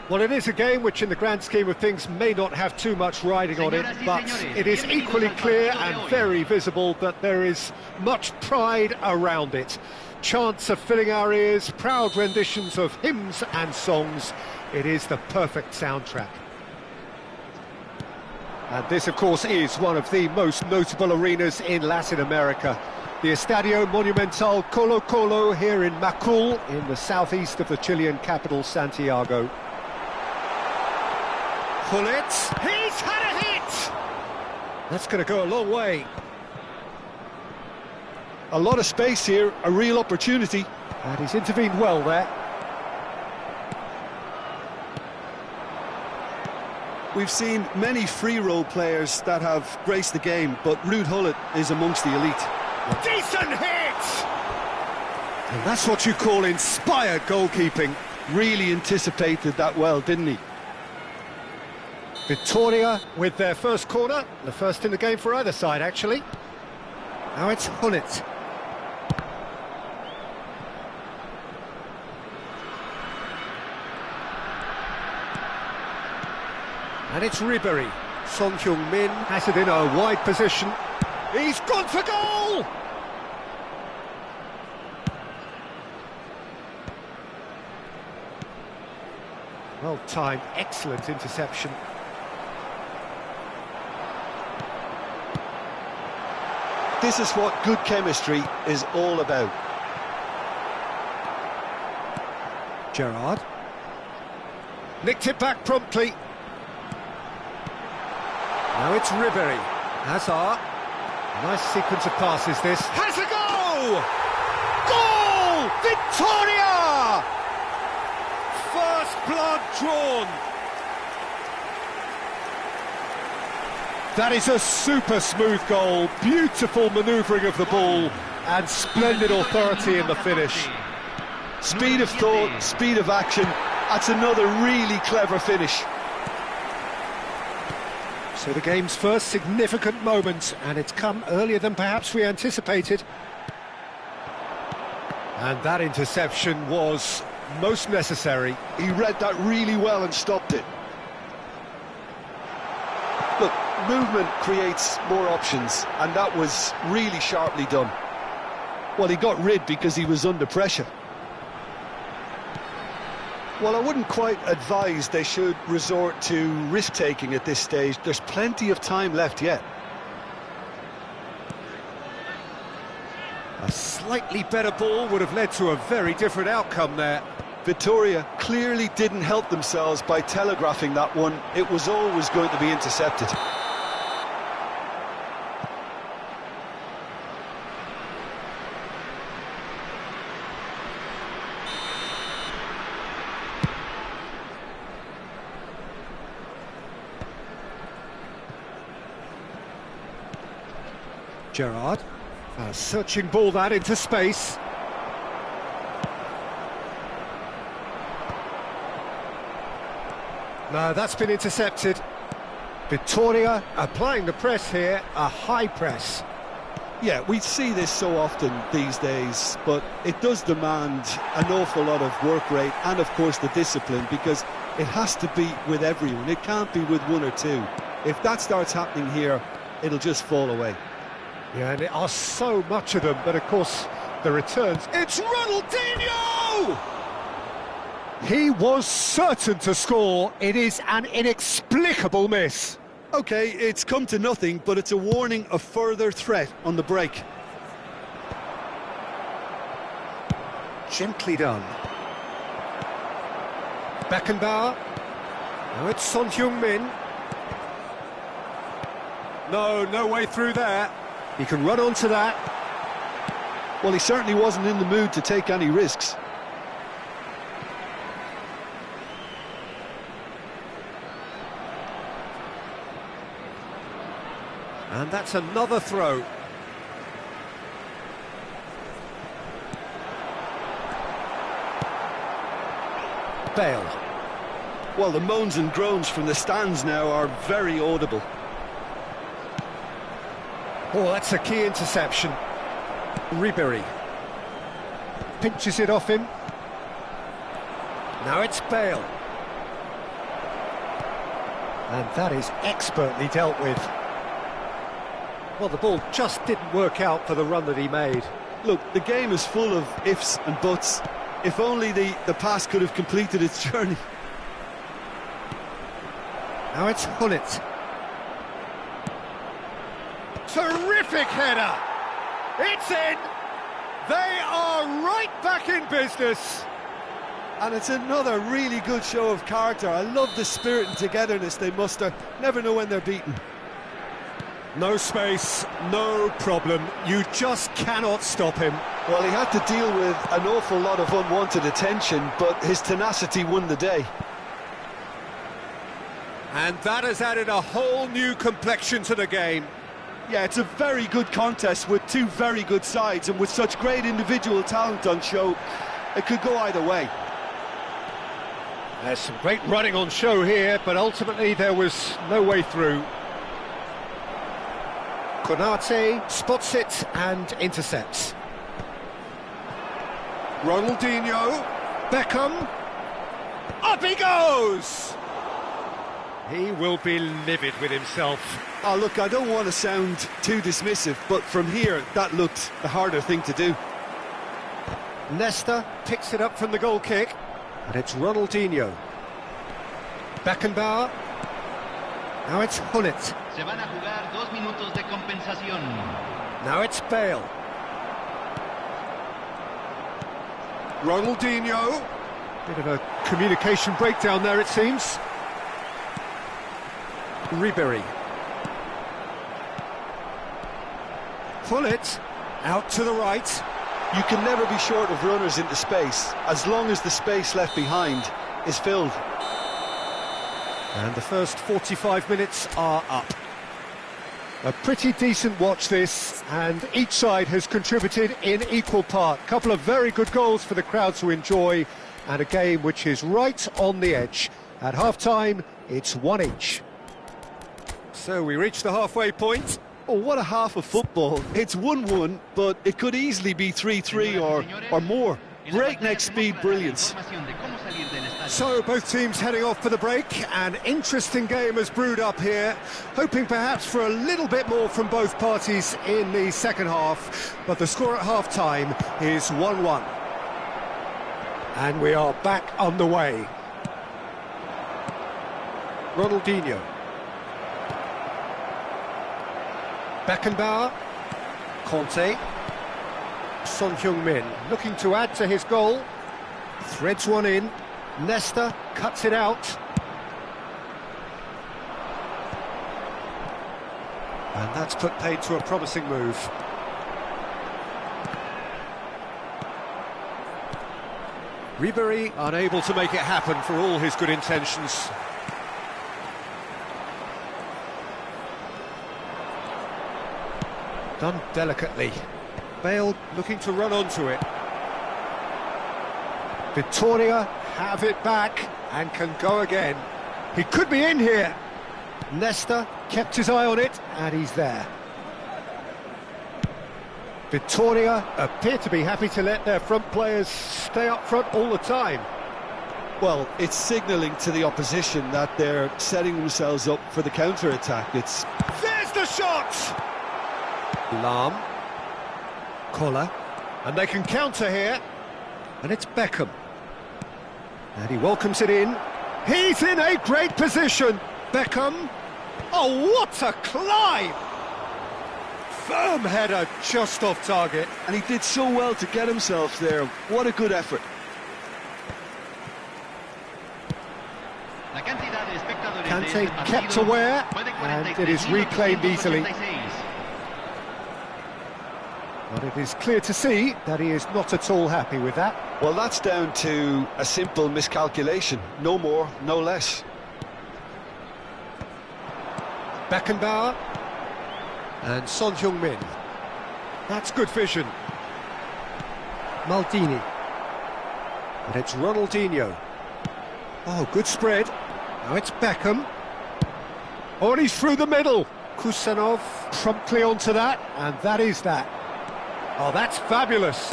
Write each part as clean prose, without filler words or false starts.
Well, it is a game which, in the grand scheme of things, may not have too much riding on it, but it is equally clear and very visible that there is much pride around it. Chants are filling our ears, proud renditions of hymns and songs. It is the perfect soundtrack. And this, of course, is one of the most notable arenas in Latin America. The Estadio Monumental Colo Colo here in Macul, in the southeast of the Chilean capital, Santiago. Pullet, he's had a hit! That's going to go a long way. A lot of space here, a real opportunity. And he's intervened well there. We've seen many free role players that have graced the game, but Ruud Gullit is amongst the elite. Decent hit! And that's what you call inspired goalkeeping. Really anticipated that well, didn't he? Victoria with their first corner, the first in the game for either side, actually. Now it's Gullit. And it's Ribery. Son Heung-min has it in a wide position. He's gone for goal! Well timed, excellent interception. This is what good chemistry is all about. Gerrard. Nicked it back promptly. Now it's Ribery. Hazard. Nice sequence of passes this. Has a goal! Goal! Victoria! First blood drawn. That is a super smooth goal, beautiful manoeuvring of the ball, and splendid authority in the finish. Speed of thought, speed of action, that's another really clever finish. So the game's first significant moment, and it's come earlier than perhaps we anticipated. And that interception was most necessary. He read that really well and stopped it. Look, movement creates more options, and that was really sharply done. Well, he got rid because he was under pressure. Well, I wouldn't quite advise they should resort to risk-taking at this stage. There's plenty of time left yet. A slightly better ball would have led to a very different outcome there. Victoria clearly didn't help themselves by telegraphing that one. It was always going to be intercepted. Gerrard. A searching ball that into space. No, that's been intercepted. Victoria applying the press here, a high press. Yeah, we see this so often these days, but it does demand an awful lot of work rate and, of course, the discipline, because it has to be with everyone. It can't be with one or two. If that starts happening here, it'll just fall away. Yeah, and there are so much of them, but of course, the returns... It's Ronaldinho! He was certain to score. It is an inexplicable miss. OK, it's come to nothing, but it's a warning of further threat on the break. Gently done. Beckenbauer. Now it's Son Heung-min. No way through there. He can run onto that. Well, he certainly wasn't in the mood to take any risks. And that's another throw. Bale. Well, the moans and groans from the stands now are very audible. Oh, that's a key interception. Ribery. Pinches it off him. Now it's Bale. And that is expertly dealt with. Well, the ball just didn't work out for the run that he made. Look, the game is full of ifs and buts. If only the pass could have completed its journey. Now it's Hullet. Terrific header! It's in! They are right back in business! And it's another really good show of character. I love the spirit and togetherness they muster. Never know when they're beaten. No space, no problem. You just cannot stop him. Well, he had to deal with an awful lot of unwanted attention, but his tenacity won the day. And that has added a whole new complexion to the game. Yeah, it's a very good contest with two very good sides, and with such great individual talent on show, it could go either way. There's some great running on show here, but ultimately there was no way through. Konate spots it and intercepts. Ronaldinho, Beckham, up he goes! He will be livid with himself. Oh, look, I don't want to sound too dismissive, but from here, that looked the harder thing to do. Nesta picks it up from the goal kick, and it's Ronaldinho. Beckenbauer. Now it's Hullet. Se van a jugar 2 minutos de compensación. Now it's Bale. Ronaldinho. Bit of a communication breakdown there, it seems. Ribery. Hullet out to the right. You can never be short of runners into space, as long as the space left behind is filled. And the first 45 minutes are up. A pretty decent watch this, and each side has contributed in equal part. Couple of very good goals for the crowd to enjoy, and a game which is right on the edge. At half-time, it's 1 each. So we reach the halfway point. Oh, what a half of football. It's 1-1, but it could easily be 3-3 or more. Breakneck speed brilliance. So both teams heading off for the break. An interesting game has brewed up here, hoping perhaps for a little bit more from both parties in the second half, but the score at half-time is 1-1. And we are back underway. Ronaldinho. Beckenbauer. Conte. Son Heung-min looking to add to his goal. Threads one in. Nesta cuts it out. And that's put paid to a promising move. Ribery unable to make it happen for all his good intentions. Done delicately. Bale looking to run onto it. Vittoria have it back and can go again. He could be in here. Nesta kept his eye on it and he's there. Vittoria appear to be happy to let their front players stay up front all the time. Well, it's signalling to the opposition that they're setting themselves up for the counter-attack. There's the shot! Lahm. Koller. And they can counter here. And it's Beckham. And he welcomes it in. He's in a great position. Beckham. Oh, what a climb! Firm header just off target. And he did so well to get himself there. What a good effort. Kante kept aware, and it is reclaimed easily. But it is clear to see that he is not at all happy with that. Well, that's down to a simple miscalculation. No more, no less. Beckenbauer. And Son Heung-min. That's good vision. Maldini. And it's Ronaldinho. Oh, good spread. Now it's Beckham. Oh, and he's through the middle. Kusanov promptly onto that, and that is that. Oh, that's fabulous.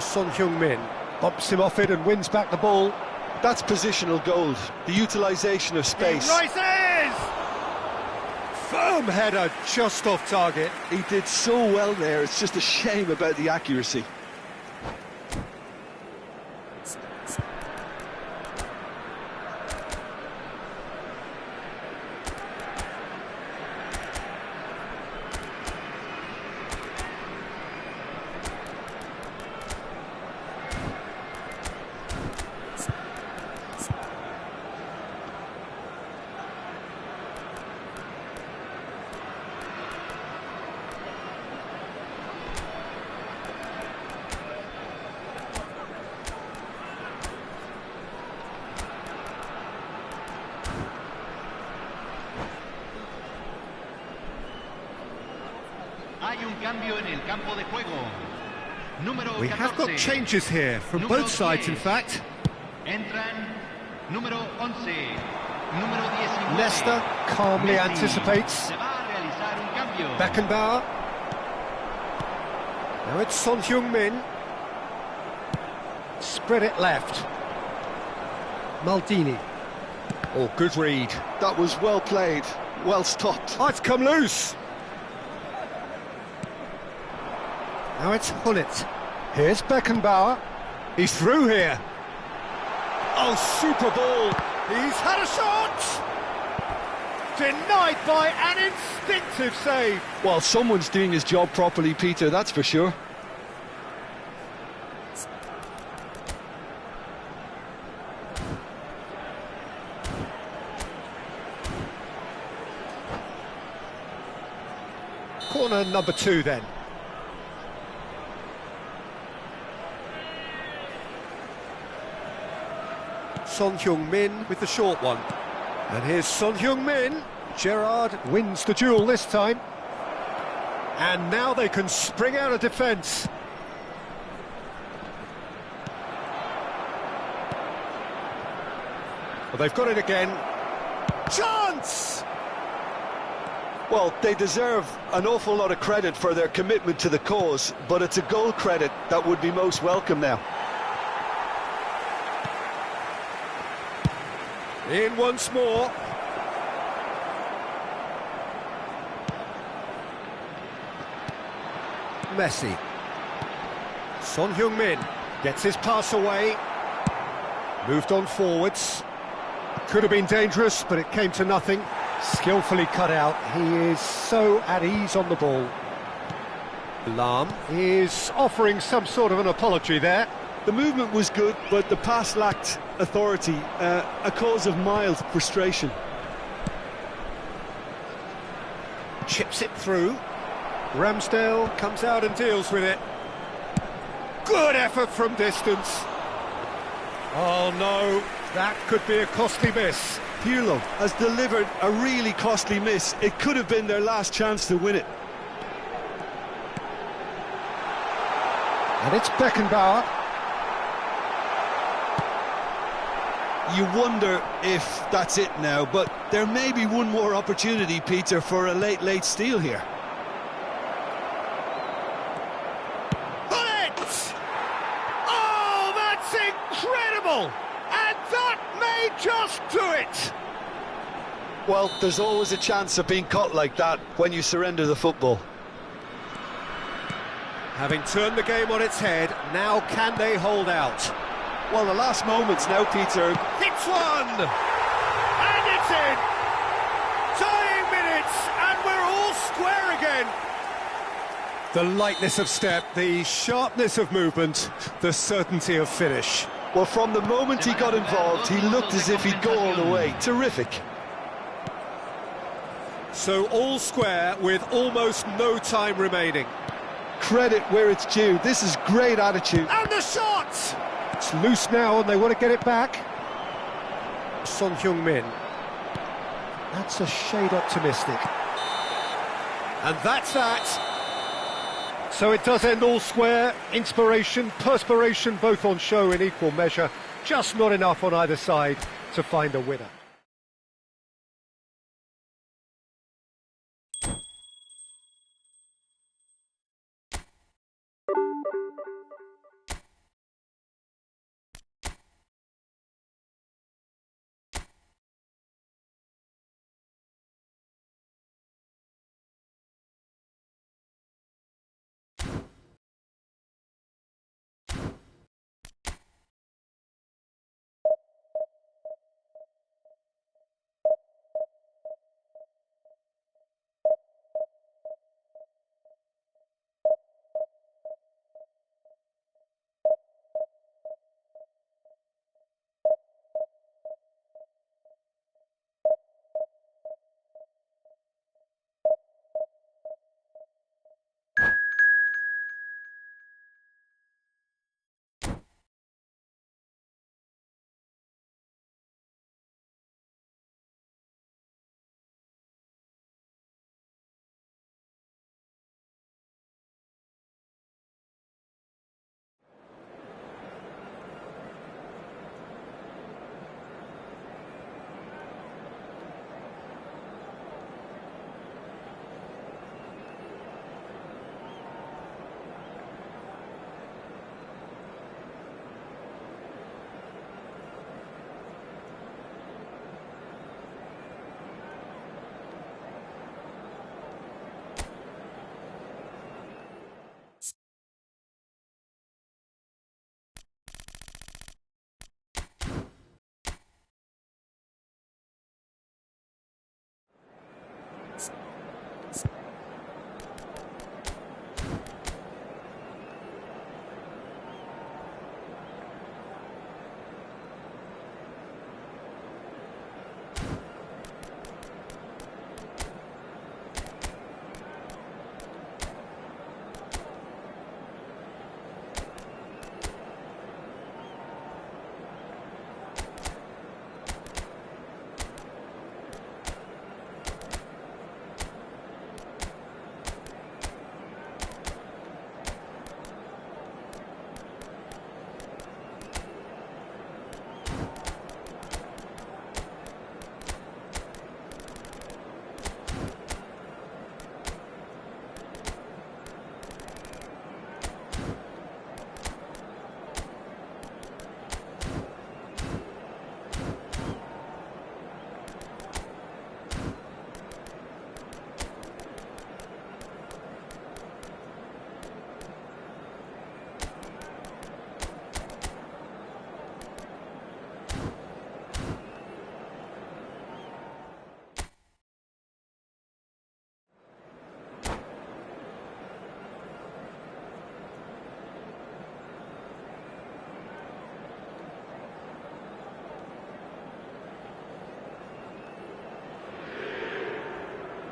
Son Heung-min bumps him off it and wins back the ball. That's positional gold, the utilisation of space. He rises! Firm header, just off target. He did so well there, it's just a shame about the accuracy. Hay un cambio en el campo de juego. Número We have got 14. changes here from Número both sides, in 10. fact. Entran número 11, número 19. Leicester calmly Messi. anticipates. Se va a realizar un cambio. Beckenbauer. Now it's Son Heung-min. Spread it left. Maldini. Oh, good read. That was well played, well stopped. Oh, it's come loose. Now it's Hullet. Here's Beckenbauer. He's through here. Oh, super ball. He's had a shot. Denied by an instinctive save. Well, someone's doing his job properly, Peter, that's for sure. Corner number 2 then. Son Heung-min with the short one. And here's Son Heung-min. Gerrard wins the duel this time. And now they can spring out of defence. Well, they've got it again. Chance! Well, they deserve an awful lot of credit for their commitment to the cause, but it's a goal credit that would be most welcome now. In once more. Messi. Son Heung-min gets his pass away. Moved on forwards. Could have been dangerous, but it came to nothing. Skillfully cut out. He is so at ease on the ball. Lahm is offering some sort of an apology there. The movement was good, but the pass lacked authority, a cause of mild frustration. Chips it through. Ramsdale comes out and deals with it. Good effort from distance. Oh no, that could be a costly miss. Pirlo has delivered a really costly miss. It could have been their last chance to win it. And it's Beckenbauer. You wonder if that's it now, but there may be one more opportunity, Peter, for a late steal here. Hullet! Oh, that's incredible! And that may just do it! Well, there's always a chance of being caught like that when you surrender the football. Having turned the game on its head, now can they hold out? Well, the last moments now, Peter. Hits one! And it's in! Dying minutes, and we're all square again! The lightness of step, the sharpness of movement, the certainty of finish. Well, from the moment he got involved, he looked as if he'd go all the way. Terrific. So all square with almost no time remaining. Credit where it's due. This is great attitude. And the shot! It's loose now and they want to get it back. Son Heung-min. That's a shade optimistic. And that's that. So it does end all square. Inspiration, perspiration, both on show in equal measure. Just not enough on either side to find a winner.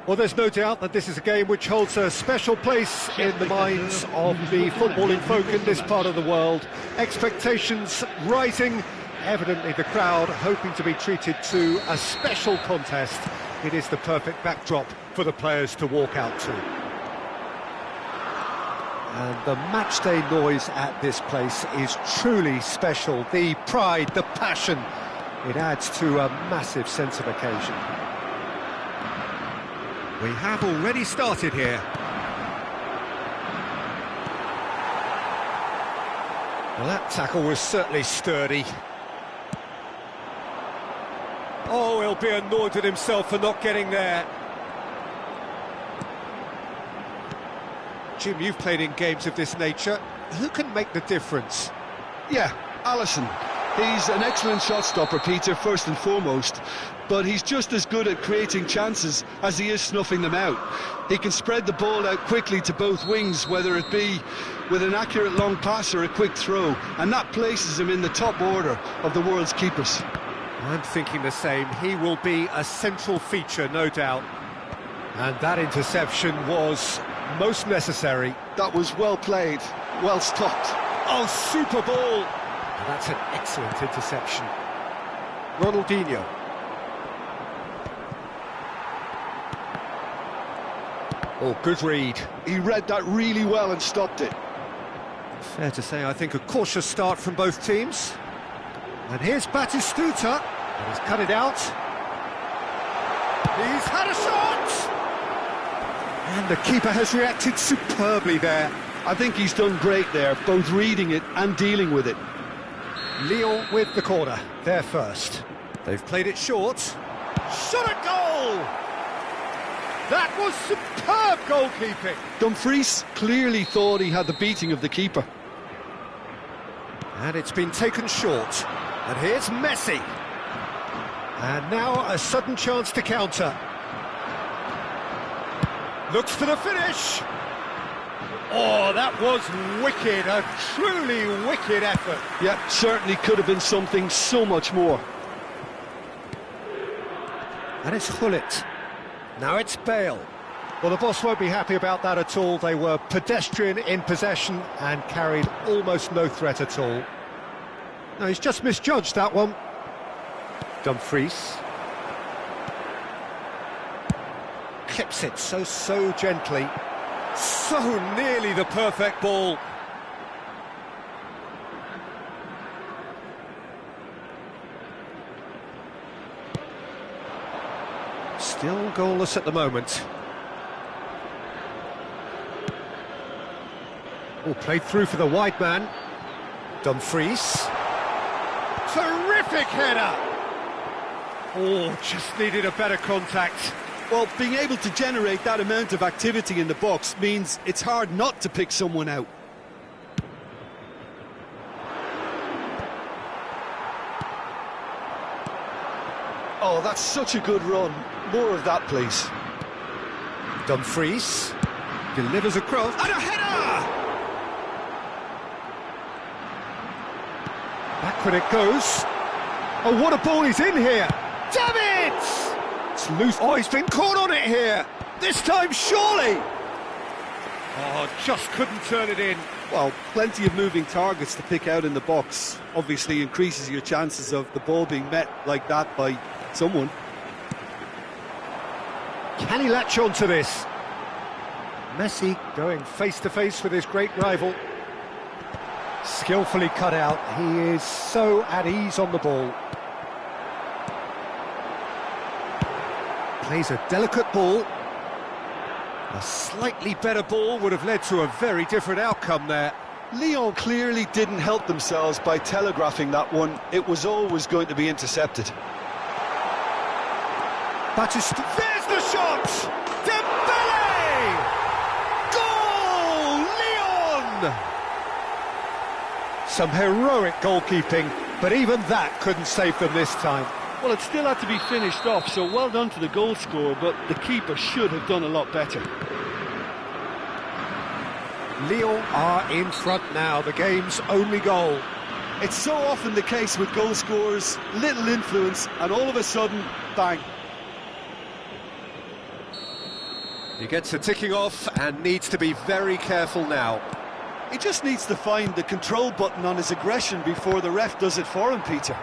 Well, there's no doubt that this is a game which holds a special place in the minds of the footballing folk in this part of the world. Expectations rising, evidently the crowd hoping to be treated to a special contest. It is the perfect backdrop for the players to walk out to. And the matchday noise at this place is truly special. The pride, the passion, it adds to a massive sense of occasion. We have already started here. Well, that tackle was certainly sturdy. Oh, he'll be annoyed with himself for not getting there. Jim, you've played in games of this nature. Who can make the difference? Yeah, Alisson. He's an excellent shot stopper, Peter, first and foremost, but he's just as good at creating chances as he is snuffing them out. He can spread the ball out quickly to both wings, whether it be with an accurate long pass or a quick throw, and that places him in the top order of the world's keepers. I'm thinking the same. He will be a central feature, no doubt. And that interception was most necessary. That was well played, well stopped. Oh, super ball! And that's an excellent interception. Ronaldinho. Oh, good read. He read that really well and stopped it. Fair to say, I think a cautious start from both teams. And here's Batistuta. And he's cut it out. He's had a shot! And the keeper has reacted superbly there. I think he's done great there, both reading it and dealing with it. Lyon with the corner, they're first. They've played it short. Shot at goal! That was superb goalkeeping. Dumfries clearly thought he had the beating of the keeper. And it's been taken short. And here's Messi. And now a sudden chance to counter. Looks for the finish. Oh, that was wicked, a truly wicked effort. Yeah, certainly could have been something so much more. And it's Hullet. Now it's Bale. Well, the boss won't be happy about that at all. They were pedestrian in possession and carried almost no threat at all. No, he's just misjudged that one. Dumfries. Clips it so gently. So nearly the perfect ball. Still goalless at the moment. Oh, played through for the wide man. Dumfries. Terrific header! Oh, just needed a better contact. Well, being able to generate that amount of activity in the box means it's hard not to pick someone out. Oh, that's such a good run. More of that, please. Dumfries delivers across. And a header! Backward it goes. Oh, what a ball he's in here! Damn it! It's loose. Oh, he's been caught on it here. This time, surely. Oh, just couldn't turn it in. Well, plenty of moving targets to pick out in the box. Obviously increases your chances of the ball being met like that by someone. Can he latch on to this? Messi going face-to-face with his great rival. Skillfully cut out. He is so at ease on the ball. Plays a delicate ball. A slightly better ball would have led to a very different outcome there. Lyon clearly didn't help themselves by telegraphing that one. It was always going to be intercepted. Batista, there's the shot! Dembele! Goal! Lyon! Some heroic goalkeeping, but even that couldn't save them this time. Well, it still had to be finished off, so well done to the goal scorer, but the keeper should have done a lot better. Lyon are in front now, the game's only goal. It's so often the case with goal scorers, little influence, and all of a sudden, bang. He gets a ticking off and needs to be very careful now. He just needs to find the control button on his aggression before the ref does it for him, Peter.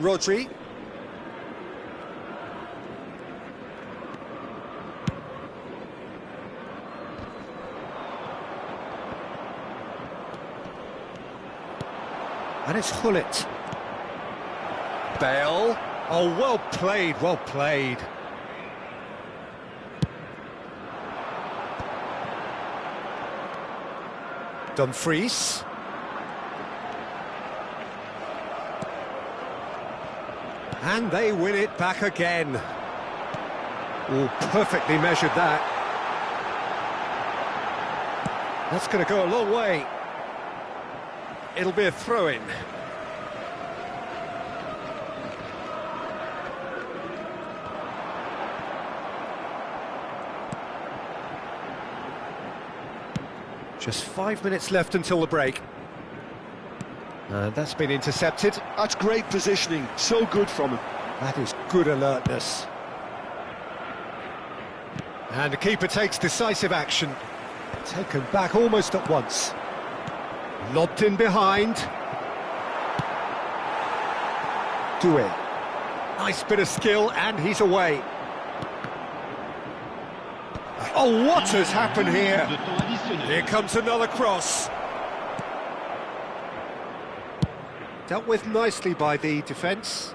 Rodri. And it's Hullet. Bale. Oh, well played, well played. Dumfries. And they win it back again. Oh, perfectly measured that. That's going to go a long way. It'll be a throw-in. Just 5 minutes left until the break. That's been intercepted. That's great positioning, so good from him. That is good alertness. And the keeper takes decisive action. Taken back almost at once. Lobbed in behind. Doué. Nice bit of skill, and he's away. Oh, what has happened here? Here comes another cross. Dealt with nicely by the defence.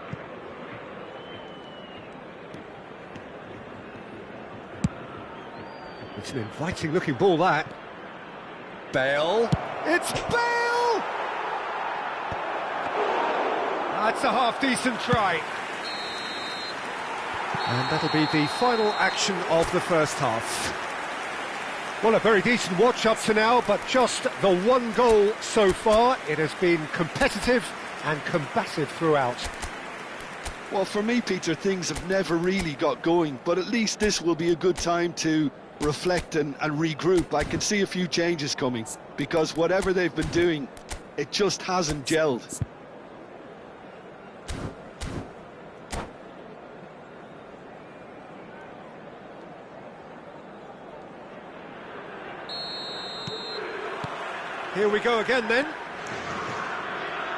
It's an inviting looking ball, that. Bale. It's Bale! That's a half-decent try. And that'll be the final action of the first half. Well, a very decent watch up to now, but just the one goal so far. It has been competitive and combative throughout. Well, for me, Peter, things have never really got going, but at least this will be a good time to reflect and regroup. I can see a few changes coming, because whatever they've been doing, it just hasn't gelled. Here we go again then.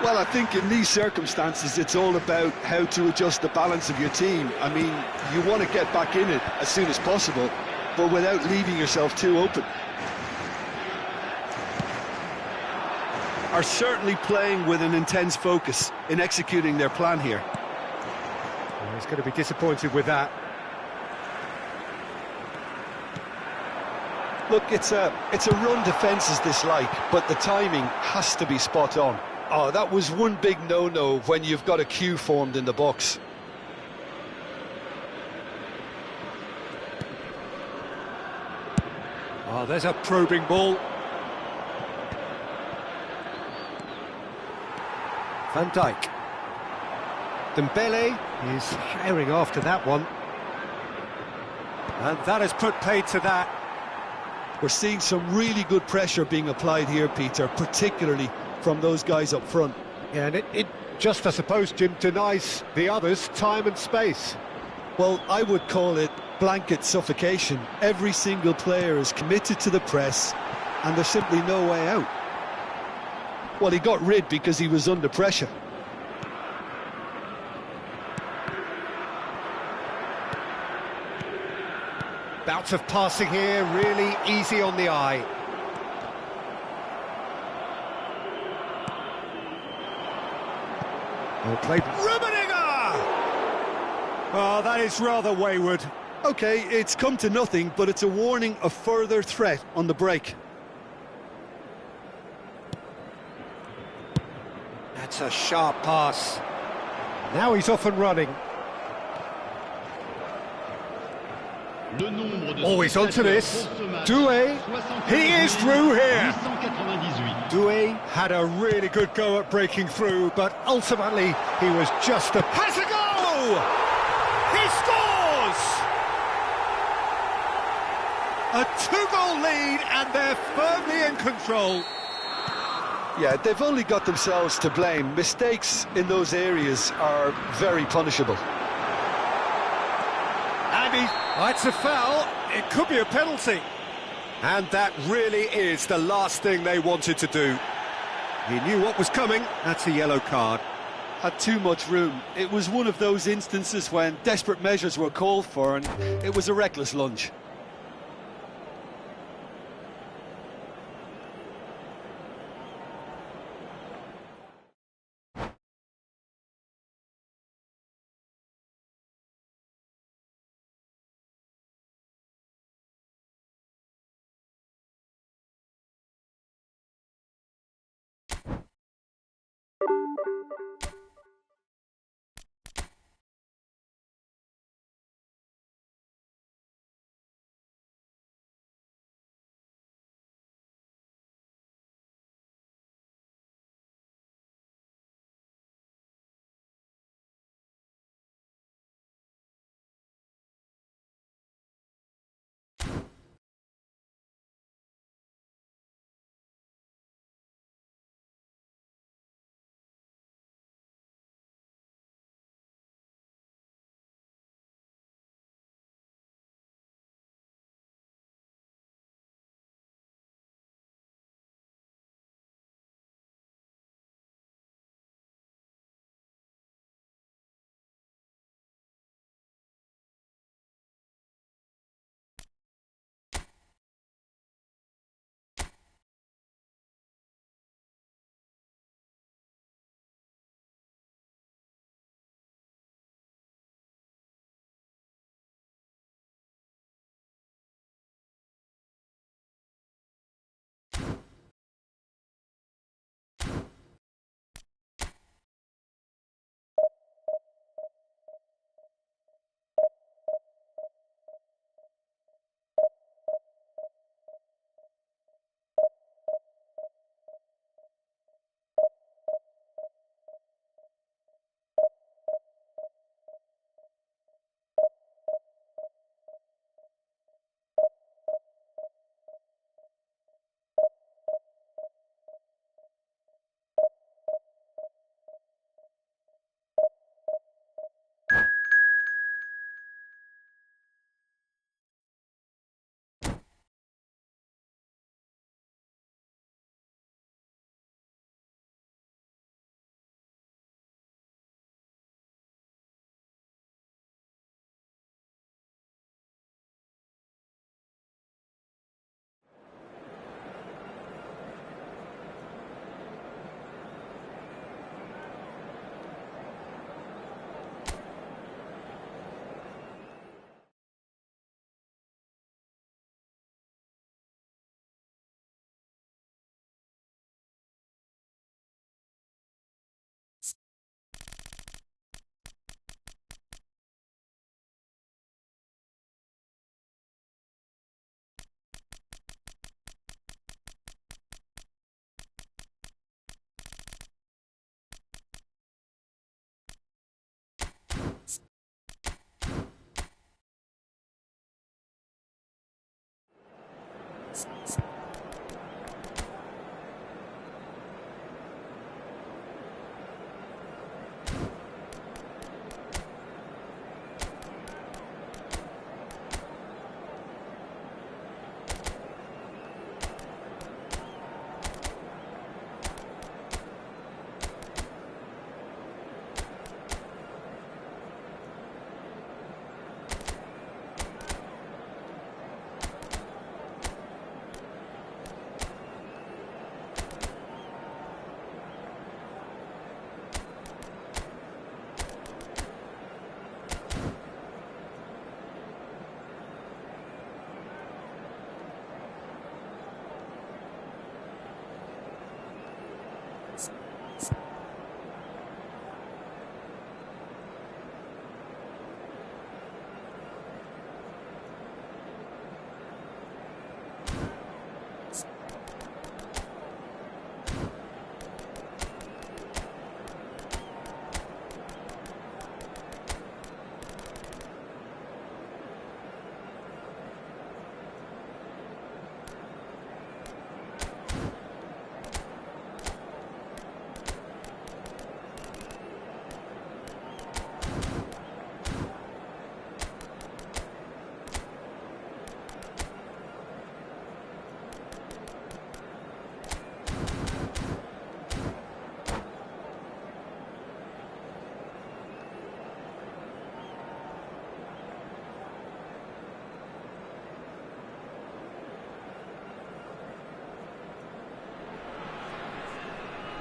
Well, I think in these circumstances it's all about how to adjust the balance of your team. I mean, you want to get back in it as soon as possible, but without leaving yourself too open. Are certainly playing with an intense focus in executing their plan here. Well, he's going to be disappointed with that. Look, it's a run defence is dislike, but the timing has to be spot on. Oh, that was one big no-no when you've got a queue formed in the box. Oh, there's a probing ball. Van Dijk. Dembele is herring after that one. And that has put paid to that. We're seeing some really good pressure being applied here, Peter, particularly from those guys up front. Yeah, and it just, I suppose, Jim, denies the others time and space. Well, I would call it blanket suffocation. Every single player is committed to the press, and there's simply no way out. Well, he got rid because he was under pressure. Bouts of passing here, really easy on the eye. Well played. Rummenigge! Oh, that is rather wayward. OK, it's come to nothing, but it's a warning of further threat on the break. That's a sharp pass. Now he's off and running. Oh, he's onto this. Doué, he is through here. Doué had a really good go at breaking through, but ultimately he was just a... Has a goal! He scores! A two-goal lead, and they're firmly in control. Yeah, they've only got themselves to blame. Mistakes in those areas are very punishable. And it's a foul. It could be a penalty. And that really is the last thing they wanted to do. He knew what was coming. That's a yellow card. Had too much room. It was one of those instances when desperate measures were called for, and it was a reckless lunge.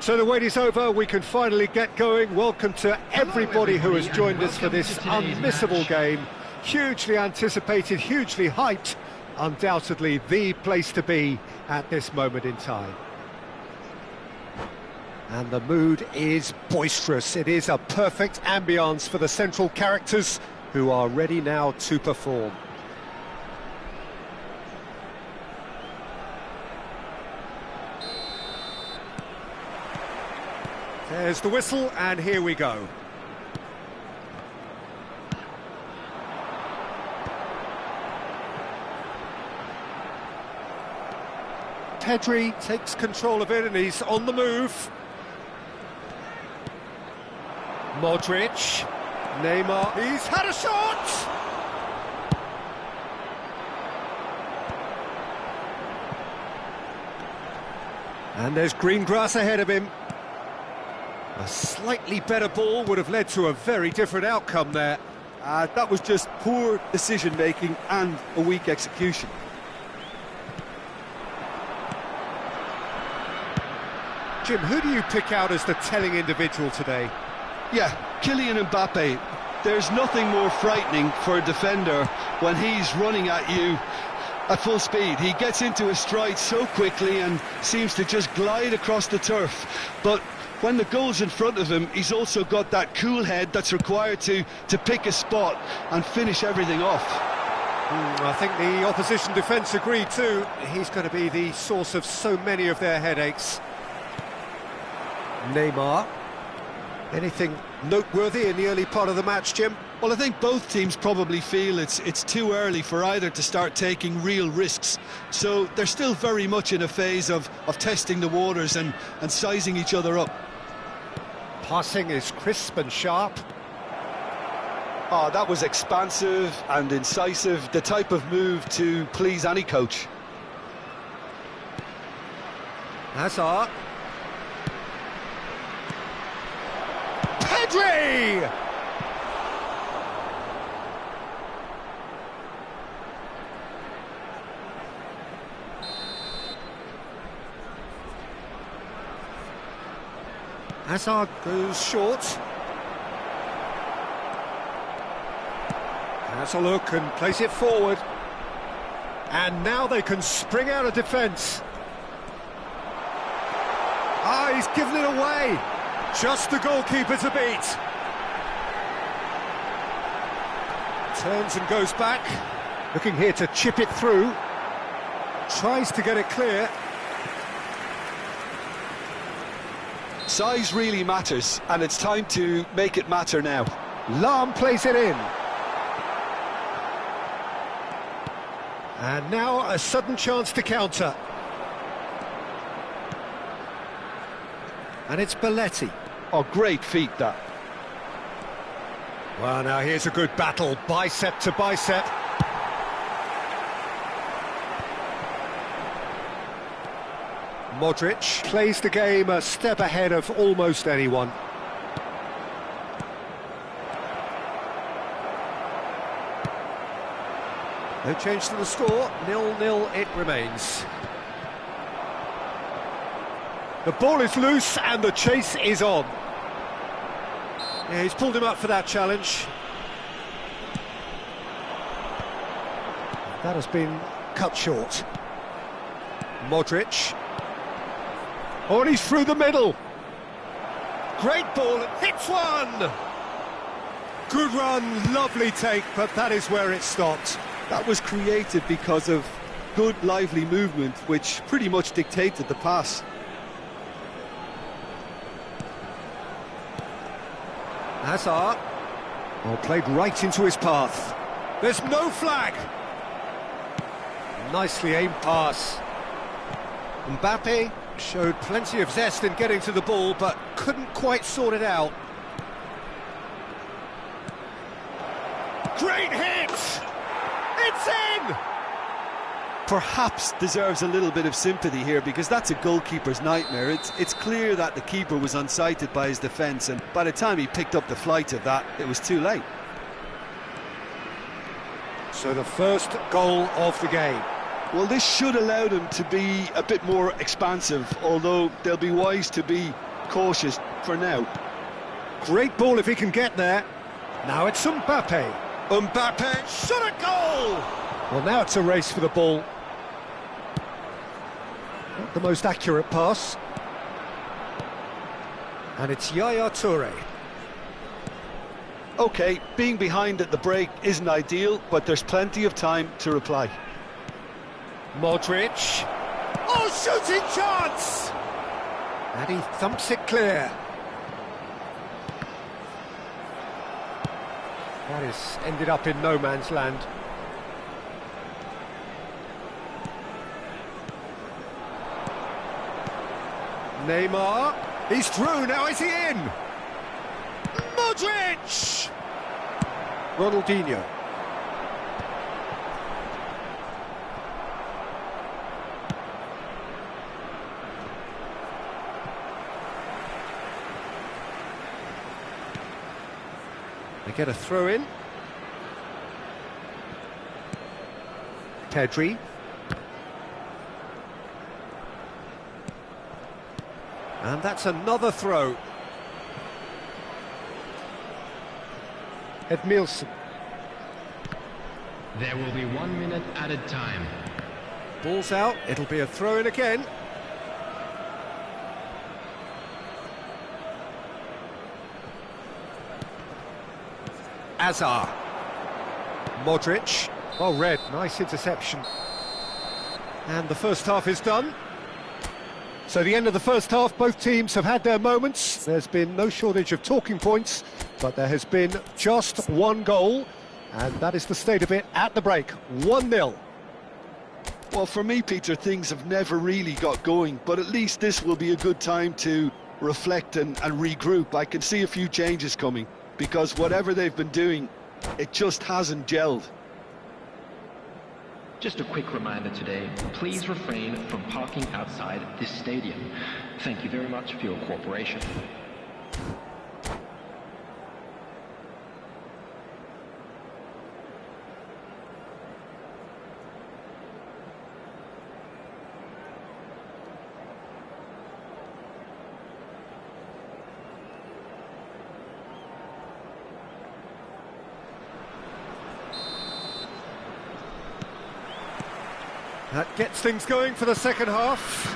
So the wait is over, we can finally get going. Welcome to everybody who has joined us for this unmissable game. Hugely anticipated, hugely hyped, undoubtedly the place to be at this moment in time. And the mood is boisterous. It is a perfect ambience for the central characters who are ready now to perform. There's the whistle, and here we go. Pedri takes control of it, and he's on the move. Modric, Neymar, he's had a shot! And there's green grass ahead of him. A slightly better ball would have led to a very different outcome there. That was just poor decision-making and a weak execution. Jim, who do you pick out as the telling individual today? Yeah, Kylian Mbappe. There's nothing more frightening for a defender when he's running at you at full speed. He gets into his stride so quickly and seems to just glide across the turf. But when the goal's in front of him, he's also got that cool head that's required to pick a spot and finish everything off. I think the opposition defence agree too. He's going to be the source of so many of their headaches. Neymar. Anything noteworthy in the early part of the match, Jim? Well, I think both teams probably feel it's too early for either to start taking real risks. So they're still very much in a phase of testing the waters and sizing each other up. Passing is crisp and sharp. Oh, that was expansive and incisive, the type of move to please any coach. Hazard. Pedri! Hazard goes short. Has a look and plays it forward. And now they can spring out of defence. Ah, he's given it away. Just the goalkeeper to beat. Turns and goes back. Looking here to chip it through. Tries to get it clear. Size really matters, and it's time to make it matter now. Lahm plays it in. And now a sudden chance to counter. And it's Belletti. Oh, great feat, that. Well, now here's a good battle, bicep to bicep. Modric plays the game a step ahead of almost anyone. No change to the score, 0-0 it remains. The ball is loose and the chase is on. Yeah, he's pulled him up for that challenge. That has been cut short. Modric. Oh, and he's through the middle. Great ball, hits one! Good run, lovely take, but that is where it stopped. That was created because of good, lively movement, which pretty much dictated the pass. Hazard. Oh, played right into his path. There's no flag. Nicely aimed pass. Mbappe showed plenty of zest in getting to the ball, but couldn't quite sort it out. Great hit! It's in! Perhaps deserves a little bit of sympathy here, because that's a goalkeeper's nightmare. It's clear that the keeper was unsighted by his defence, and by the time he picked up the flight of that, it was too late. So the first goal of the game. Well, this should allow them to be a bit more expansive, although they'll be wise to be cautious for now. Great ball if he can get there. Now it's Mbappe. Mbappe, shot a goal! Well, now it's a race for the ball. Not the most accurate pass. And it's Yaya Toure. OK, being behind at the break isn't ideal, but there's plenty of time to reply. Modric. Oh, shooting chance! And he thumps it clear. That has ended up in no man's land. Neymar. He's through, now is he in? Modric! Ronaldinho. They get a throw in. Pedri. And that's another throw. Edmilson. There will be 1 minute added time. Ball's out, it'll be a throw in again. Azar. Modric. Well read, nice interception. And the first half is done. So the end of the first half, both teams have had their moments. There's been no shortage of talking points, but there has been just one goal, and that is the state of it at the break, 1-0. Well, for me, Peter, things have never really got going, but at least this will be a good time to reflect and regroup. I can see a few changes coming, because whatever they've been doing, it just hasn't gelled. Just a quick reminder today, please refrain from parking outside this stadium. Thank you very much for your cooperation. That gets things going for the second half.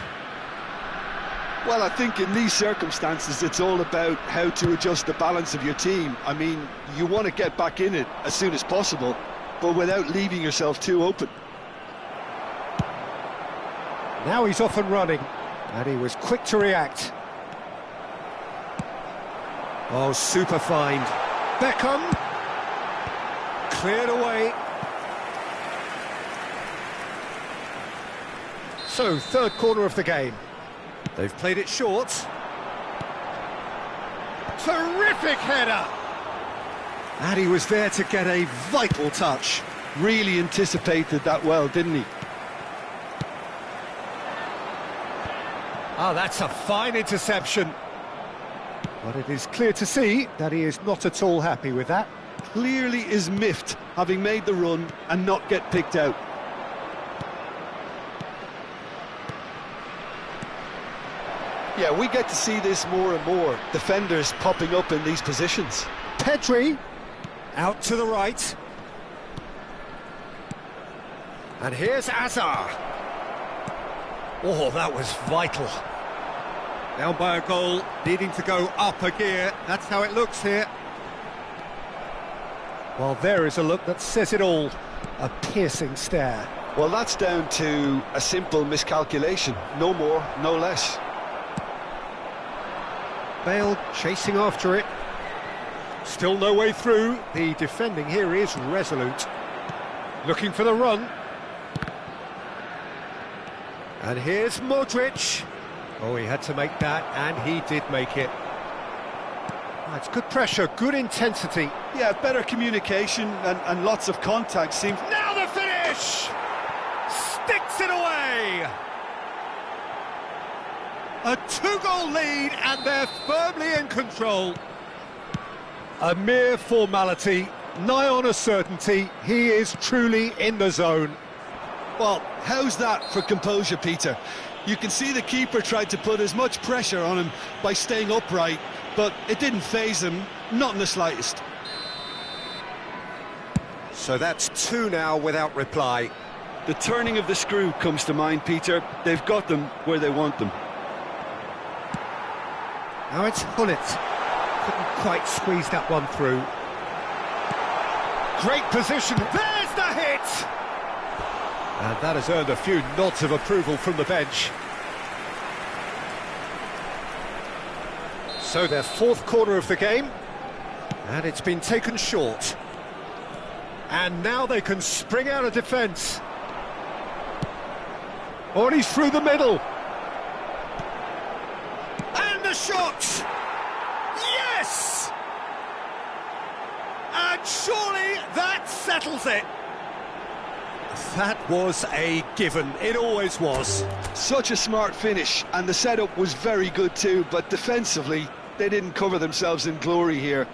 Well, I think in these circumstances, it's all about how to adjust the balance of your team. I mean, you want to get back in it as soon as possible, but without leaving yourself too open. Now he's off and running, and he was quick to react. Oh, super find. Beckham. Cleared away. So, third corner of the game. They've played it short. Terrific header! And he was there to get a vital touch. Really anticipated that well, didn't he? Ah, that's a fine interception. But it is clear to see that he is not at all happy with that. Clearly is miffed, having made the run and not get picked out. Yeah, we get to see this more and more. Defenders popping up in these positions. Pedri, out to the right. And here's Azar. Oh, that was vital. Down by a goal, needing to go up a gear. That's how it looks here. Well, there is a look that says it all. A piercing stare. Well, that's down to a simple miscalculation. No more, no less. Bale chasing after it. Still no way through. The defending here is resolute. Looking for the run. And here's Modric. Oh, he had to make that, and he did make it. It's good pressure, good intensity. Yeah, better communication and lots of contact seems... Now the finish! Sticks it away! A two-goal lead, and they're firmly in control. A mere formality, nigh on a certainty. He is truly in the zone. Well, how's that for composure, Peter? You can see the keeper tried to put as much pressure on him by staying upright, but it didn't faze him, not in the slightest. So that's two now without reply. The turning of the screw comes to mind, Peter. They've got them where they want them. Now it's Hullet. Couldn't quite squeeze that one through. Great position. There's the hit! And that has earned a few nods of approval from the bench. So their fourth corner of the game. And it's been taken short. And now they can spring out of defence. Oh, and he's through the middle. And the shot! Yes! And surely that settles it. That was a given. It always was. Such a smart finish, and the setup was very good too, but defensively, they didn't cover themselves in glory here.